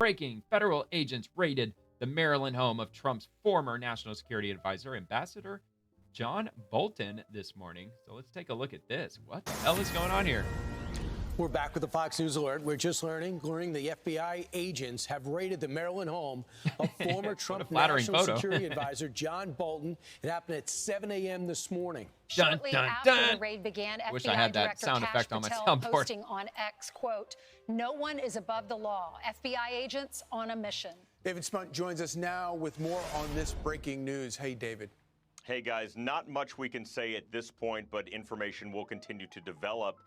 breaking. Federal agents raided the Maryland home of Trump's former national security advisor, Ambassador John Bolton, this morning. So let's take a look at this. What the hell is going on here? We're back with the Fox News Alert. We're just learning the FBI agents have raided the Maryland home of former Trump national security advisor John Bolton. It happened at 7 a.m. this morning. Shortly after the raid began, Wish I had that sound effect on my soundboard. Posting on X, quote, "No one is above the law. FBI agents on a mission." David Spunt joins us now with more on this breaking news. Hey, David. Hey, guys, not much we can say at this point, but information will continue to develop.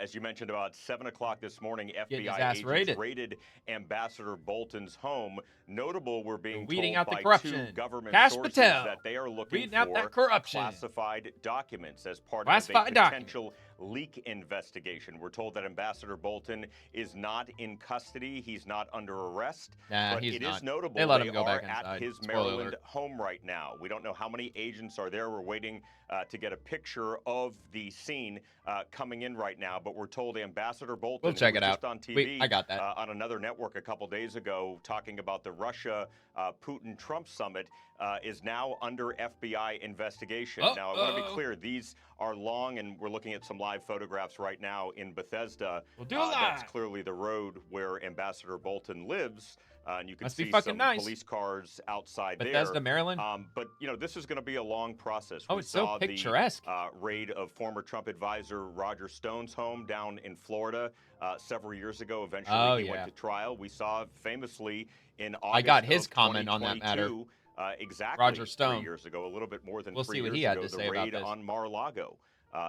As you mentioned, about 7 o'clock this morning, FBI agents raided Ambassador Bolton's home. Notable, we're being told by two government sources that they are looking for classified documents as part of a potential leak investigation. We're told that Ambassador Bolton is not in custody. He's not under arrest. But it is notable they are at his Maryland home right now. We don't know how many agents are there. We're waiting to get a picture of the scene coming in right now. But we're told Ambassador Bolton was just on TV I got that. on another network a couple days ago talking about the Russia-Putin-Trump summit is now under FBI investigation. Now, I want to be clear. These are long, and we're looking at some live photographs right now in Bethesda. That's clearly the road where Ambassador Bolton lives. And you can see some police cars outside Bethesda, there. Maryland. But, you know, this is going to be a long process. It's so picturesque. The raid of former Trump advisor Roger Stone's home down in Florida several years ago. Eventually, he went to trial. We saw famously in August I got his comment on that matter. Exactly Roger Stone. 3 years ago, a little bit more than we'll 3 see what years he had ago, to say the about raid this. on Mar-a-Lago.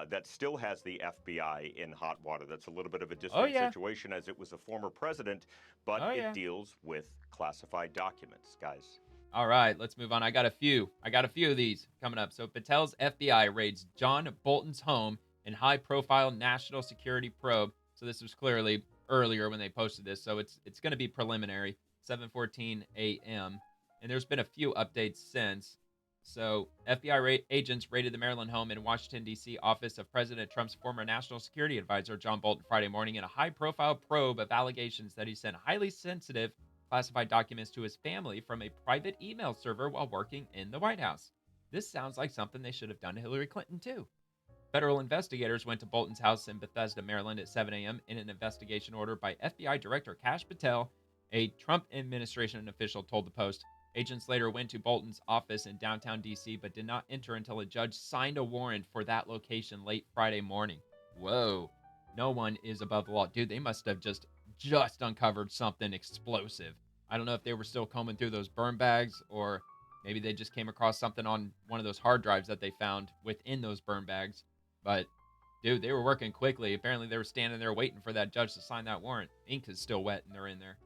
That still has the FBI in hot water. That's a little bit of a different situation as it was a former president, but it deals with classified documents, guys. All right, let's move on. I got a few of these coming up. So Patel's FBI raids John Bolton's home in high-profile national security probe. So this was clearly earlier when they posted this. So it's going to be preliminary, 7:14 a.m. And there's been a few updates since. So FBI agents raided the Maryland home in Washington, D.C. office of President Trump's former national security advisor, John Bolton, Friday morning in a high-profile probe of allegations that he sent highly sensitive classified documents to his family from a private email server while working in the White House. This sounds like something they should have done to Hillary Clinton, too. Federal investigators went to Bolton's house in Bethesda, Maryland at 7 a.m. in an investigation ordered by FBI Director Kash Patel, a Trump administration official told the Post. Agents later went to Bolton's office in downtown D.C., but did not enter until a judge signed a warrant for that location late Friday morning. Whoa. No one is above the law. Dude, they must have just uncovered something explosive. I don't know if they were still combing through those burn bags, or maybe they just came across something on one of those hard drives that they found within those burn bags. But, dude, they were working quickly. Apparently, they were standing there waiting for that judge to sign that warrant. Ink is still wet, and they're in there.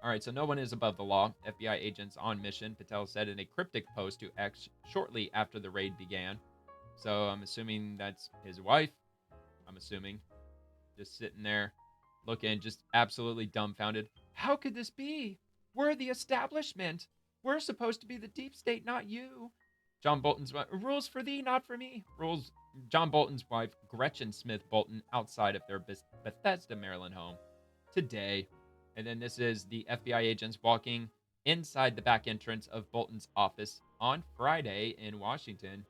All right, so no one is above the law. FBI agents on mission, Patel said in a cryptic post to X shortly after the raid began. So I'm assuming that's his wife. I'm assuming. Just sitting there looking just absolutely dumbfounded. How could this be? We're the establishment. We're supposed to be the deep state, not you. John Bolton's rules for thee, not for me. Rules John Bolton's wife, Gretchen Smith Bolton, outside of their Bethesda, Maryland home today. And then this is the FBI agents walking inside the back entrance of Bolton's office on Friday in Washington,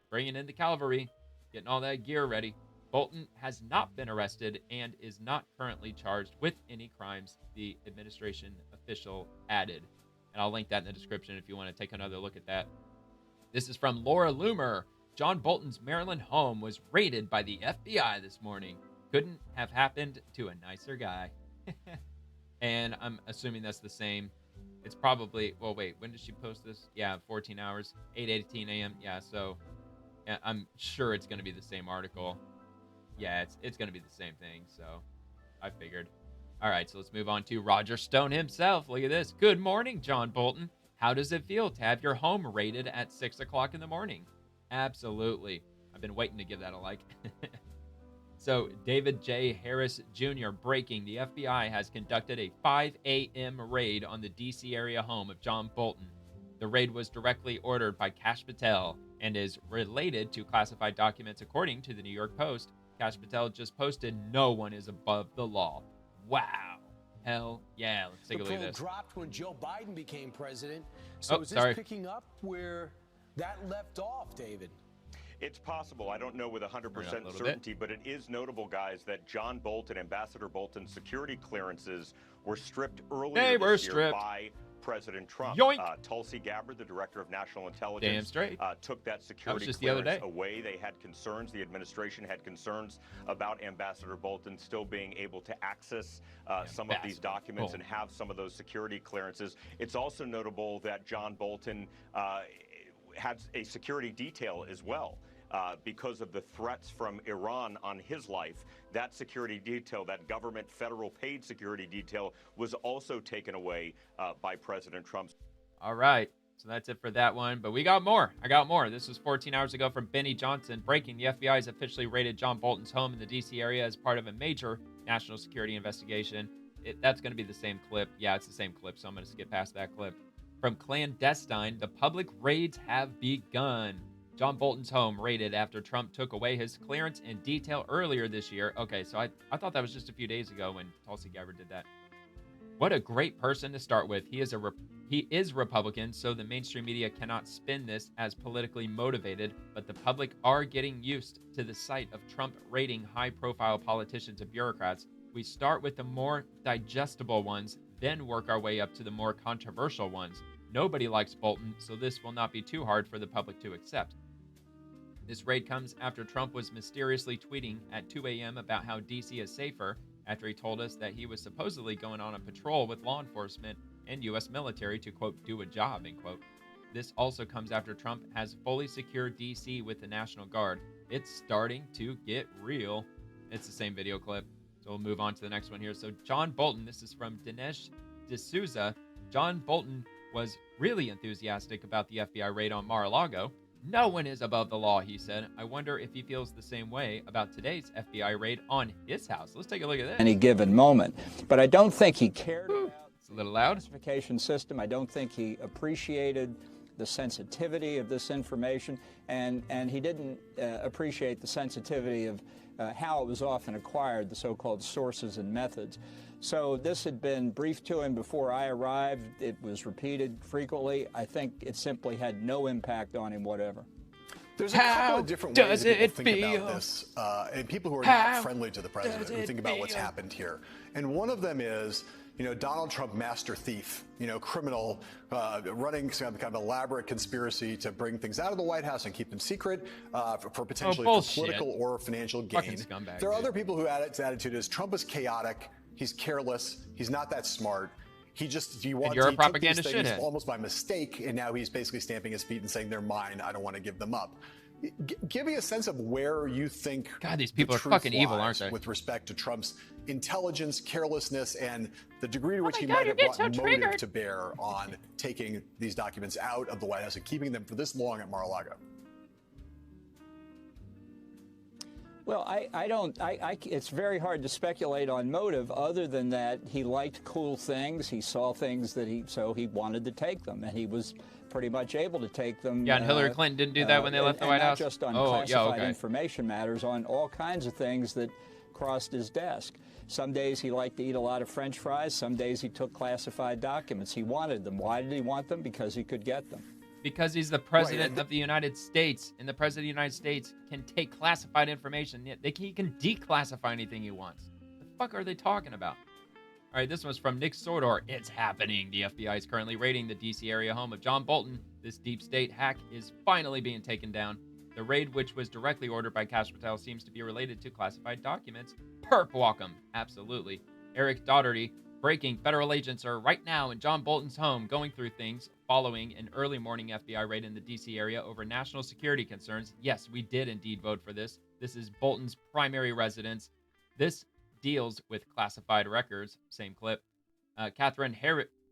bringing in the cavalry, getting all that gear ready. Bolton has not been arrested and is not currently charged with any crimes, the administration official added. And I'll link that in the description if you want to take another look at that. This is from Laura Loomer. John Bolton's Maryland home was raided by the FBI this morning. Couldn't have happened to a nicer guy. And I'm assuming that's the same. It's probably, well, wait, when did she post this? Yeah, 14 hours, 8:18 a.m. Yeah, so yeah, I'm sure it's going to be the same article. Yeah, it's going to be the same thing, so I figured. All right, so let's move on to Roger Stone himself. Look at this. Good morning, John Bolton. How does it feel to have your home raided at 6 o'clock in the morning? Absolutely. I've been waiting to give that a like. So, David J. Harris Jr. breaking. The FBI has conducted a 5 a.m. raid on the D.C. area home of John Bolton. The raid was directly ordered by Kash Patel and is related to classified documents, according to the New York Post. Kash Patel just posted, "No one is above the law." Wow. Hell yeah. Let's take a look at The this. probe dropped when Joe Biden became president. So is this picking up where that left off, David? It's possible. I don't know with 100% certainty, but it is notable, guys, that John Bolton, Ambassador Bolton's security clearances were stripped earlier this year by President Trump. Tulsi Gabbard, the director of national intelligence, took that security clearance away. They had concerns. The administration had concerns about Ambassador Bolton still being able to access some of these documents and have some of those security clearances. It's also notable that John Bolton had a security detail as well. Because of the threats from Iran on his life. That security detail, that government federal paid security detail, was also taken away by President Trump. All right. So that's it for that one. But we got more. I got more. This was 14 hours ago from Benny Johnson. Breaking: the FBI has officially raided John Bolton's home in the D.C. area as part of a major national security investigation. That's going to be the same clip. Yeah, it's the same clip, so I'm going to skip past that clip. From Clandestine, the public raids have begun. John Bolton's home raided after Trump took away his clearance and detail earlier this year. Okay, so I thought that was just a few days ago when Tulsi Gabbard did that. What a great person to start with. He is Republican, so the mainstream media cannot spin this as politically motivated, but the public are getting used to the sight of Trump raiding high-profile politicians and bureaucrats. We start with the more digestible ones, then work our way up to the more controversial ones. Nobody likes Bolton, so this will not be too hard for the public to accept. This raid comes after Trump was mysteriously tweeting at 2 a.m. about how D.C. is safer after he told us that he was supposedly going on a patrol with law enforcement and U.S. military to, quote, do a job, end quote. This also comes after Trump has fully secured D.C. with the National Guard. It's starting to get real. It's the same video clip, so we'll move on to the next one here. So John Bolton, this is from Dinesh D'Souza. John Bolton was really enthusiastic about the FBI raid on Mar-a-Lago. No one is above the law, he said. I wonder if he feels the same way about today's FBI raid on his house. Let's take a look at this. Any given moment. But I don't think he cared about it's a little loud. The classification system. I don't think he appreciated the sensitivity of this information, and he didn't appreciate the sensitivity of how it was often acquired, the so-called sources and methods. So this had been briefed to him before I arrived. It was repeated frequently. I think it simply had no impact on him whatever. There's a couple of different ways that people think about this, and people who are not friendly to the president who think about what's happened here. And one of them is, Donald Trump, master thief, criminal, running some kind of elaborate conspiracy to bring things out of the White House and keep them secret for potentially for political or financial gain. There are other people whose attitude is Trump is chaotic. He's careless. He's not that smart. He wants to take these things almost by mistake, and now he's basically stamping his feet and saying they're mine. I don't want to give them up. Give me a sense of where you think these people are fucking evil, aren't they? With respect to Trump's intelligence, carelessness, and the degree to which he might have brought motive to bear on taking these documents out of the White House and keeping them for this long at Mar-a-Lago. Well, it's very hard to speculate on motive other than that he liked cool things. He saw things so he wanted to take them, and he was pretty much able to take them. Yeah, and Hillary Clinton didn't do that when they left the White House? Not just on classified information matters, on all kinds of things that crossed his desk. Some days he liked to eat a lot of French fries. Some days he took classified documents. He wanted them. Why did he want them? Because he could get them. Because he's the president of the United States, and the president of the United States can take classified information. He can declassify anything he wants. The fuck are they talking about? All right, this one's from Nick Sordor. It's happening. The FBI is currently raiding the D.C. area home of John Bolton. This deep state hack is finally being taken down. The raid, which was directly ordered by Kash Patel, seems to be related to classified documents. Perp walk 'em. Absolutely. Eric Daugherty. Breaking: federal agents are right now in John Bolton's home going through things following an early morning FBI raid in the D.C. area over national security concerns. Yes, we did indeed vote for this. This is Bolton's primary residence. This deals with classified records. Same clip. Catherine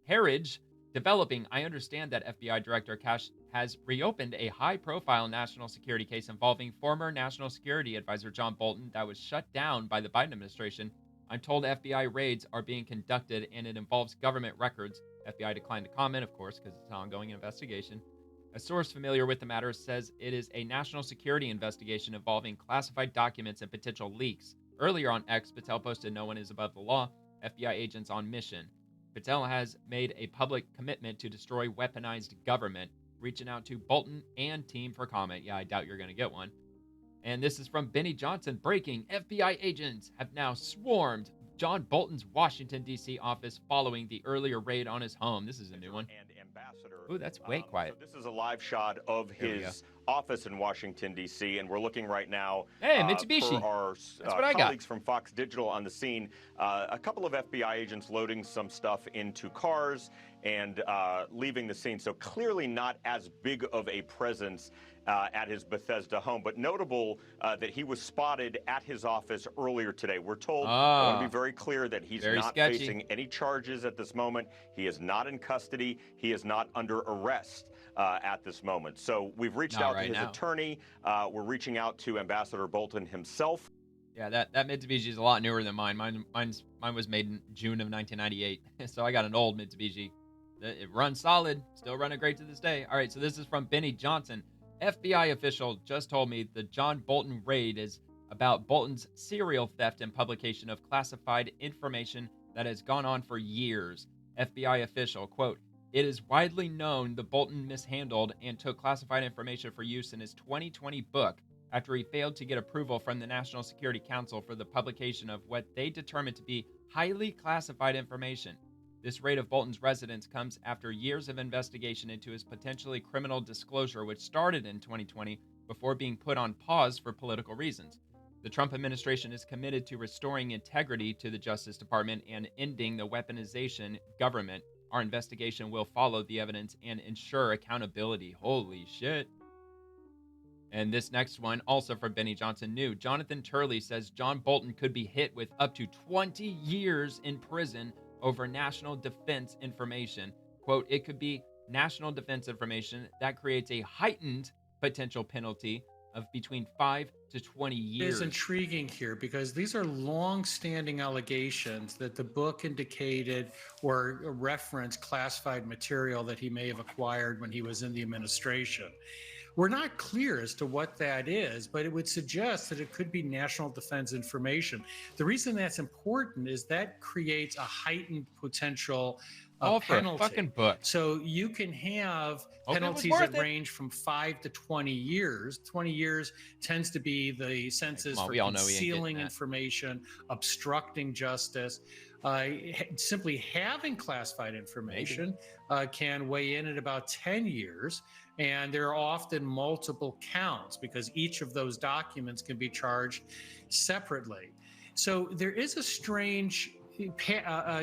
Herridge developing. I understand that FBI Director Kash has reopened a high-profile national security case involving former National Security Advisor John Bolton that was shut down by the Biden administration. I'm told FBI raids are being conducted and it involves government records. FBI declined to comment, of course, because it's an ongoing investigation. A source familiar with the matter says it is a national security investigation involving classified documents and potential leaks. Earlier on X, Patel posted no one is above the law. FBI agents on mission. Patel has made a public commitment to destroy weaponized government, reaching out to Bolton and team for comment. Yeah, I doubt you're going to get one. And this is from Benny Johnson. Breaking: FBI agents have now swarmed John Bolton's Washington, D.C. office following the earlier raid on his home. This is a new one. Ooh, that's way quiet. So this is a live shot of his office in Washington, D.C., and we're looking right now. Hey, Mitsubishi. For our that's what I colleagues from Fox Digital on the scene. A couple of FBI agents loading some stuff into cars and leaving the scene. So clearly not as big of a presence at his Bethesda home, but notable that he was spotted at his office earlier today. We're told, I want to be very clear, that he's not facing any charges at this moment. He is not in custody. He is not under arrest at this moment. So we've reached out to his attorney. We're reaching out to Ambassador Bolton himself. Yeah, that Mitsubishi is a lot newer than mine. Mine was made in June of 1998, so I got an old Mitsubishi. It runs solid, still running great to this day. All right, so this is from Benny Johnson. FBI official just told me the John Bolton raid is about Bolton's serial theft and publication of classified information that has gone on for years. FBI official, quote, "It is widely known the Bolton mishandled and took classified information for use in his 2020 book after he failed to get approval from the National Security Council for the publication of what they determined to be highly classified information. This raid of Bolton's residence comes after years of investigation into his potentially criminal disclosure, which started in 2020 before being put on pause for political reasons. The Trump administration is committed to restoring integrity to the Justice Department and ending the weaponization government. Our investigation will follow the evidence and ensure accountability." Holy shit. And this next one, also from Benny Johnson, new. Jonathan Turley says John Bolton could be hit with up to 20 years in prison over national defense information. Quote, "It could be national defense information that creates a heightened potential penalty of between 5 to 20 years. It's intriguing here because these are long-standing allegations that the book indicated or referenced classified material that he may have acquired when he was in the administration. We're not clear as to what that is, but it would suggest that it could be national defense information. The reason that's important is that creates a heightened potential penalty. For a fucking book. So you can have penalties that range from 5 to 20 years. 20 years tends to be the census for concealing information, obstructing justice. Simply having classified information can weigh in at about 10 years. And there are often multiple counts because each of those documents can be charged separately. So there is a strange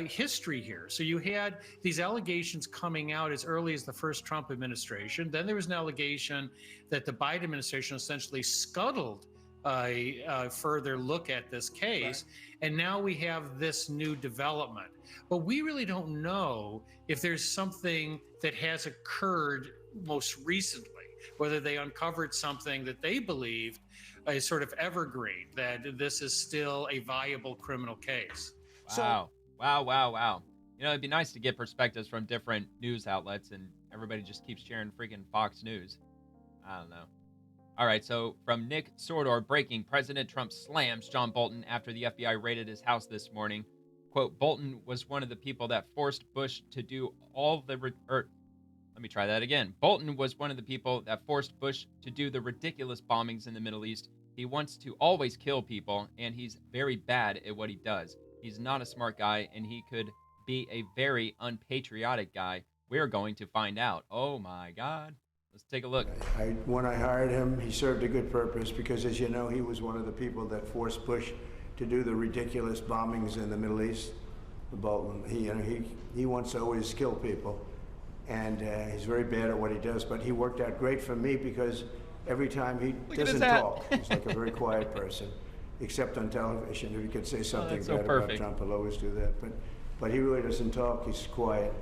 history here. So you had these allegations coming out as early as the first Trump administration. Then there was an allegation that the Biden administration essentially scuttled a further look at this case. Right. And now we have this new development. But we really don't know if there's something that has occurred most recently, whether they uncovered something that they believed is sort of evergreen, that this is still a viable criminal case. Wow. Wow. You know, it'd be nice to get perspectives from different news outlets, and everybody just keeps sharing freaking Fox News. I don't know. All right, so from Nick Sordor, breaking: President Trump slams John Bolton after the FBI raided his house this morning. Quote, Bolton was one of the people that forced Bush to do all the... Bolton was one of the people that forced Bush to do the ridiculous bombings in the Middle East. He wants to always kill people, and he's very bad at what he does. He's not a smart guy, and he could be a very unpatriotic guy. We're going to find out. Oh, my God. Let's take a look. When I hired him, he served a good purpose because, as you know, he was one of the people that forced Bush to do the ridiculous bombings in the Middle East. Bolton, he wants to always kill people. And he's very bad at what he does, but he worked out great for me because every time he doesn't talk, he's like a very quiet person, except on television. If he could say something bad about Trump, he'll always do that. But he really doesn't talk. He's quiet.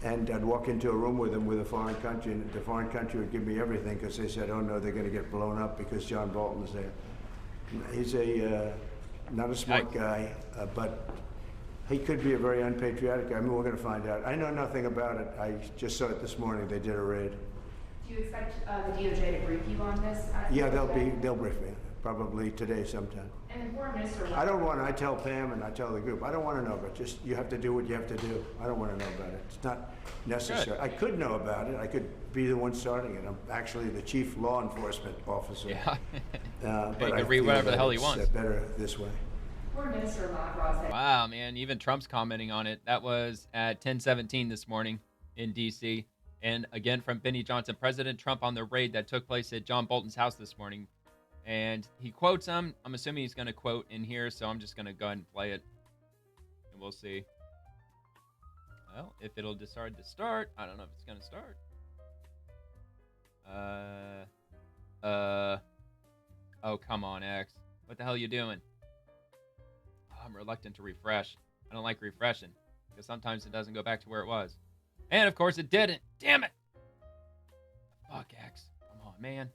And I'd walk into a room with him with a foreign country, and the foreign country would give me everything because they said, oh no, they're going to get blown up because John Bolton is there. He's not a smart guy, but he could be a very unpatriotic guy. I mean, we're going to find out. I know nothing about it. I just saw it this morning. They did a raid. Do you expect the DOJ to brief you on this? Yeah, they'll brief me, probably today sometime. I don't want to. I tell Pam and I tell the group, I don't want to know, but just you have to do what you have to do. I don't want to know about it. It's not necessary. Good. I could know about it. I could be the one starting it. I'm actually the chief law enforcement officer. Yeah. But he can read whatever the hell he wants. Better this way. Wow, man. Even Trump's commenting on it. That was at 10:17 this morning in D.C. And again from Benny Johnson, President Trump on the raid that took place at John Bolton's house this morning. And he quotes him. I'm assuming he's going to quote in here, so I'm just going to go ahead and play it. And we'll see. Well, if it'll decide to start. I don't know if it's going to start. Oh, come on, X. What the hell are you doing? Oh, I'm reluctant to refresh. I don't like refreshing, because sometimes it doesn't go back to where it was. And, of course, it didn't. Damn it. Fuck, X. Come on, man.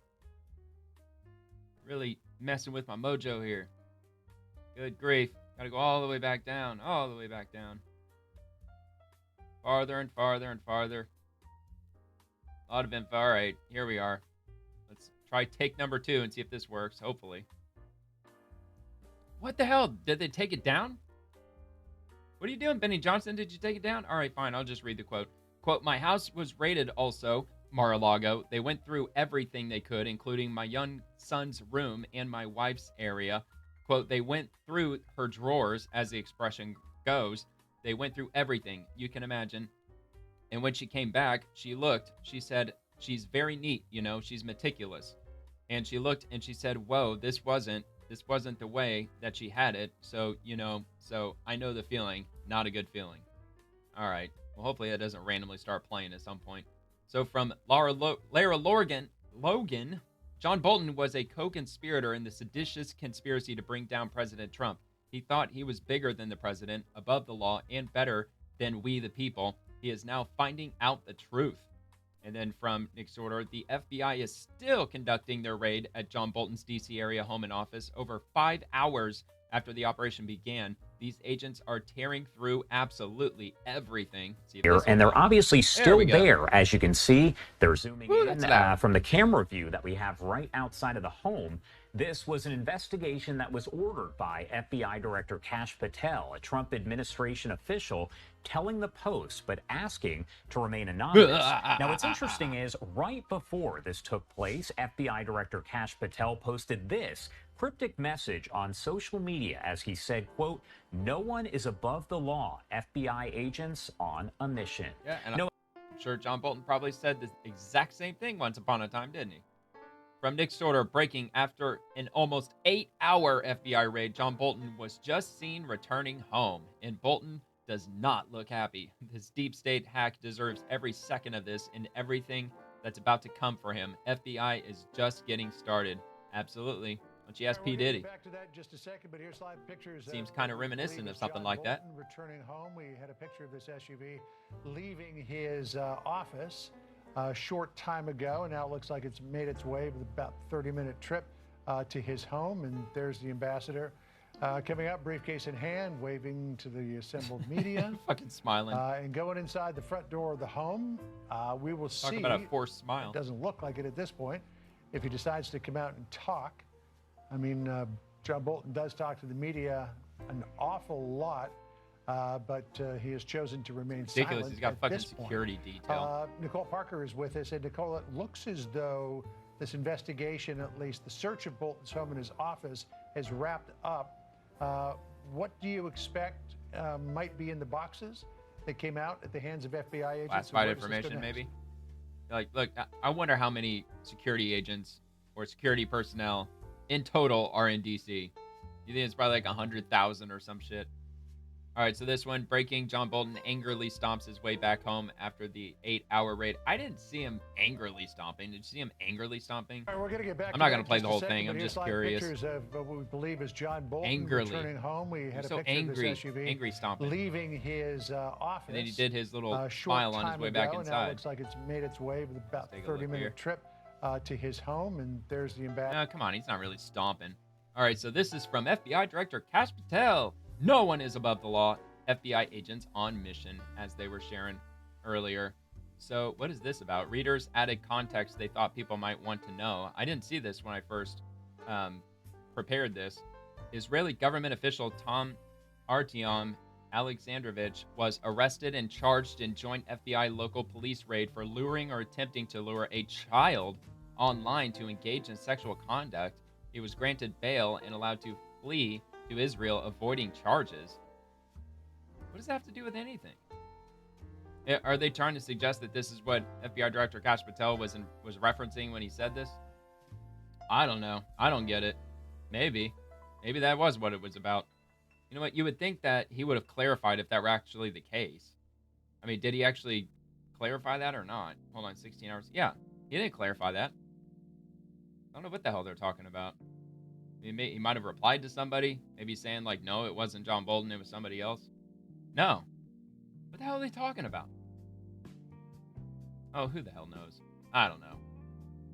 Really messing with my mojo here. Good grief. Gotta go all the way back down. All the way back down. Farther and farther and farther. A lot of info. All right, here we are. Let's try take number 2 and see if this works, hopefully. What the hell? Did they take it down? What are you doing, Benny Johnson? Did you take it down? All right, fine. I'll just read the quote. Quote, my house was raided also. Mar-a-Lago. They went through everything they could, including my young son's room and my wife's area. Quote, they went through her drawers, as the expression goes. They went through everything you can imagine. And when she came back, she looked. She said, she's very neat, you know, she's meticulous. And she looked and she said, whoa, this wasn't the way that she had it. So, you know, so I know the feeling. Not a good feeling. All right. Well, hopefully that doesn't randomly start playing at some point. So from Lara Logan, John Bolton was a co-conspirator in the seditious conspiracy to bring down President Trump. He thought he was bigger than the president, above the law, and better than we the people. He is now finding out the truth. And then from Nick's order, the FBI is still conducting their raid at John Bolton's D.C. area home and office over 5 hours after the operation began. These agents are tearing through absolutely everything. And they're obviously still there, as you can see. They're zooming in from the camera view that we have right outside of the home. This was an investigation that was ordered by FBI Director Kash Patel, a Trump administration official, telling the Post, but asking to remain anonymous. Now, what's interesting is right before this took place, FBI Director Kash Patel posted this cryptic message on social media as he said, quote, no one is above the law. FBI agents on a mission. Yeah, and I'm sure John Bolton probably said the exact same thing once upon a time, didn't he? From Nick's order, breaking after an almost 8-hour FBI raid, John Bolton was just seen returning home. And Bolton does not look happy. This deep state hack deserves every second of this and everything that's about to come for him. FBI is just getting started. Absolutely. Don't you ask P. Diddy? Back to that in just a second, but here's live pictures. Seems kind of reminiscent of something like that. Returning home, we had a picture of this SUV leaving his office a short time ago, and now it looks like it's made its way with about 30-minute trip to his home. And there's the ambassador coming up, briefcase in hand, waving to the assembled media. Fucking smiling. And going inside the front door of the home, we will see. Talk about a forced smile. It doesn't look like it at this point. If he decides to come out and talk. I mean, John Bolton does talk to the media an awful lot, but he has chosen to remain silent. He's got fucking security detail. Nicole Parker is with us. And Nicole, it looks as though this investigation, at least the search of Bolton's home and his office, has wrapped up. What do you expect might be in the boxes that came out at the hands of FBI agents? Classified information, maybe? Like, look, I wonder how many security agents or security personnel in total are in D.C. You think it's probably like 100,000 or some shit? All right, so this one, breaking, John Bolton angrily stomps his way back home after the 8-hour raid. I didn't see him angrily stomping. Did you see him angrily stomping? All right, we're going to get back I'm not going to play the whole thing. I'm just curious. Pictures of what we believe is John Bolton angrily returning home. We had a picture angry, of this SUV angry stomping. Leaving his office. And then he did his little smile on his way back inside. Now it looks like it's made its way with about 30-minute trip to his home. And there's the ambassador. No, come on. He's not really stomping. All right, so this is from FBI Director Kash Patel. No one is above the law. FBI agents on mission, as they were sharing earlier. So what is this about? Readers added context they thought people might want to know. I didn't see this when I first prepared this. Israeli government official Tom Artyom Alexandrovich was arrested and charged in joint FBI local police raid for luring or attempting to lure a child online to engage in sexual conduct. He was granted bail and allowed to flee to Israel, avoiding charges. What does that have to do with anything? Are they trying to suggest that this is what FBI Director Kash Patel was referencing when he said this? I don't know. I don't get it. Maybe that was what it was about. You know what? You would think that he would have clarified if that were actually the case. I mean, did he actually clarify that or not? Hold on, 16 hours. Yeah, he didn't clarify that. I don't know what the hell they're talking about. He might have replied to somebody, maybe saying like, no, it wasn't John Bolton, it was somebody else. No. What the hell are they talking about? Oh, who the hell knows? I don't know.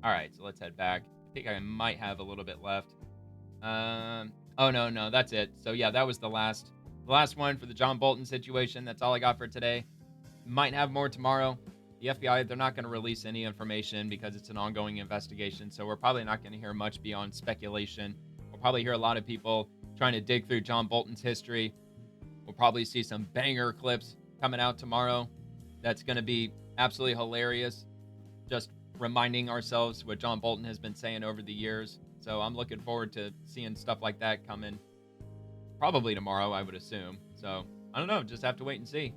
All right, so let's head back. I think I might have a little bit left. Oh, no, that's it. So, yeah, that was the last one for the John Bolton situation. That's all I got for today. Might have more tomorrow. The FBI, they're not going to release any information because it's an ongoing investigation, so we're probably not going to hear much beyond speculation. We'll probably hear a lot of people trying to dig through John Bolton's history. We'll probably see some banger clips coming out tomorrow. That's going to be absolutely hilarious. Just reminding ourselves what John Bolton has been saying over the years. So I'm looking forward to seeing stuff like that coming probably tomorrow, I would assume. So I don't know. Just have to wait and see.